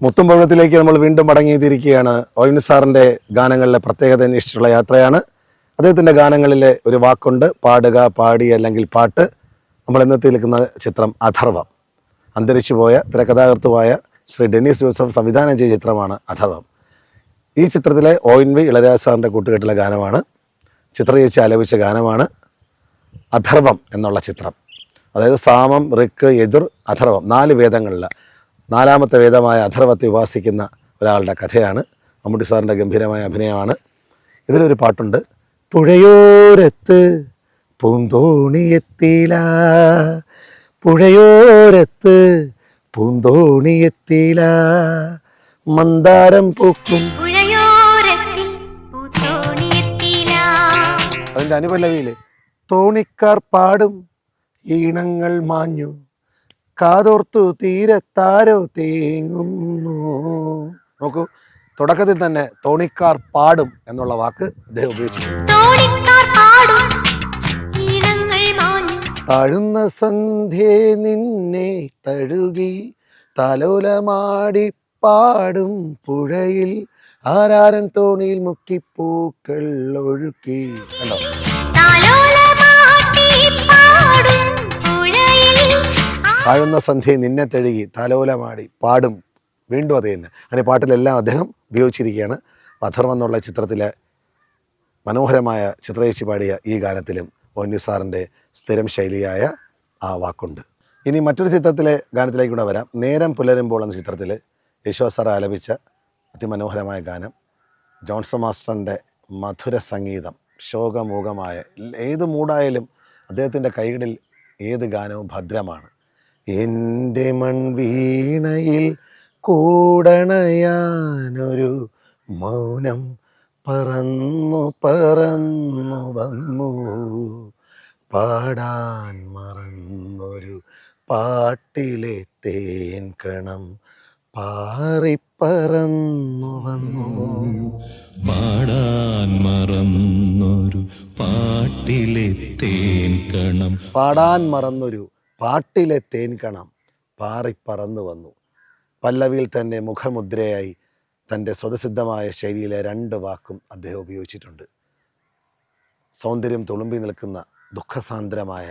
മുത്തുംപഴത്തിലേക്ക് നമ്മൾ വീണ്ടും മടങ്ങിയിരിക്കുകയാണ്. ഒ.എൻ.വി. സാറിൻ്റെ ഗാനങ്ങളിലെ പ്രത്യേകത അന്വേഷിച്ചിട്ടുള്ള യാത്രയാണ്. അദ്ദേഹത്തിൻ്റെ ഗാനങ്ങളിലെ ഒരു വാക്കുണ്ട്, പാടുക, പാടി അല്ലെങ്കിൽ പാട്ട്. നമ്മൾ ഇന്നത്തെ നിൽക്കുന്ന ചിത്രം അഥർവം. അന്തരിച്ചുപോയ തിരക്കഥാകൃത്തുമായ ശ്രീ ഡെന്നിസ് ജോസഫ് സംവിധാനം ചെയ്ത ചിത്രമാണ് അഥർവം. ഈ ചിത്രത്തിലെ ഒ.എൻ.വി. ഇളയരാജ സാറിൻ്റെ കൂട്ടുകെട്ടിലെ ഗാനമാണ്. ചിത്രചേച്ചി ആലപിച്ച ഗാനമാണ് അഥർവം എന്നുള്ള ചിത്രം. അതായത് സാമം, ഋക്ക്, യജുർ, അഥർവം, 4 വേദങ്ങളിൽ 4ാമത്തെ വേദമായ അഥർവത്തെ ഉപാസിക്കുന്ന ഒരാളുടെ കഥയാണ്. മമ്മൂട്ടി സാറിൻ്റെ ഗംഭീരമായ അഭിനയമാണ്. ഇതിലൊരു പാട്ടുണ്ട്, പുഴയോരത്ത് പൂന്തോണിയെത്തില, പുഴയോരത്ത് പൂന്തോണിയെത്തില, മന്ദാരം പൂക്കും. അതിൻ്റെ അനുപല്ലവിയിൽ തോണിക്കാർ പാടും ഈണങ്ങൾ മാഞ്ഞു, കാതോർത്തു തീരത്താരോ തേങ്ങുന്നു. നോക്കൂ, തുടക്കത്തിൽ തന്നെ തോണിക്കാർ പാടും എന്നുള്ള വാക്ക് അദ്ദേഹം ഉപയോഗിച്ചിട്ടുണ്ട്. താഴുന്ന സന്ധ്യേ നിന്നെ തഴുകി തലോലമാടി പാടും പുഴയിൽ ആരാരൻ തോണിയിൽ മുക്കിപ്പൂക്കൾ ഒഴുക്കി. കണ്ടോ, താഴുന്ന സന്ധ്യ നിന്നെ തഴുകി താലോലമാടി പാടും. വീണ്ടും അത് തന്നെ. അങ്ങനെ പാട്ടിലെല്ലാം അദ്ദേഹം ഉപയോഗിച്ചിരിക്കുകയാണ്. അഥർവം എന്നുള്ള ചിത്രത്തിലെ മനോഹരമായ ചിത്രചേച്ചി പാടിയ ഈ ഗാനത്തിലും ഒ.എൻ.വി. സാറിൻ്റെ സ്ഥിരം ശൈലിയായ ആ വാക്കുണ്ട്. ഇനി മറ്റൊരു ചിത്രത്തിലെ ഗാനത്തിലേക്ക് കൂടെ വരാം. നേരം പുലരുമ്പോൾ എന്ന ചിത്രത്തിൽ യേശുദാസ് സാർ ആലപിച്ച അതിമനോഹരമായ ഗാനം. ജോൺസൺ മാസ്റ്ററിൻ്റെ മധുര സംഗീതം, ശോകമൂകമായ ഏത് മൂടായാലും അദ്ദേഹത്തിൻ്റെ കൈകളിൽ ഏത് ഗാനവും ഭദ്രമാണ്. എൻ്റെ മൺവീണയിൽ കൂടണയാനൊരു മൗനം പറന്നു പറന്നു വന്നു, പാടാൻ മറന്നൊരു പാട്ടിലെ തേൻ കണം പാറിപ്പറന്നു വന്നു. പാടാൻ മറന്നൊരു പാട്ടിലെ തേൻ കണം, പാടാൻ മറന്നൊരു പാട്ടിലെ തേൻ കണം പാറിപ്പറന്നു വന്നു. പല്ലവിയിൽ തന്നെ മുഖമുദ്രയായി തൻ്റെ സ്വതസിദ്ധമായ ശൈലിയിലെ 2 വാക്കും അദ്ദേഹം ഉപയോഗിച്ചിട്ടുണ്ട്. സൗന്ദര്യം തുളുമ്പി നിൽക്കുന്ന ദുഃഖസാന്ദ്രമായ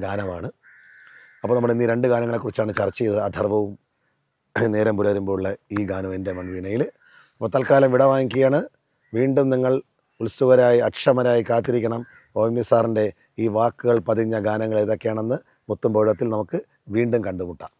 ഗാനമാണ്. അപ്പോൾ നമ്മൾ ഇന്ന് ഈ 2 ഗാനങ്ങളെക്കുറിച്ചാണ് ചർച്ച ചെയ്തത്, അഥർവവും നേരം പുലരുമ്പോഴുള്ള ഈ ഗാനവും എൻ്റെ മൺവീണയിൽ. അപ്പോൾ തൽക്കാലം വിട വാങ്ങിക്കുകയാണ്. വീണ്ടും നിങ്ങൾ ഉത്സുകരായി അക്ഷമരായി കാത്തിരിക്കണം. ഒ.എൻ.വി. സാറിൻ്റെ ഈ വാക്കുകൾ പതിഞ്ഞ ഗാനങ്ങൾ ഏതൊക്കെയാണെന്ന് മുത്തുംപഴത്തിൽ നമുക്ക് വീണ്ടും കണ്ടുമുട്ടാം.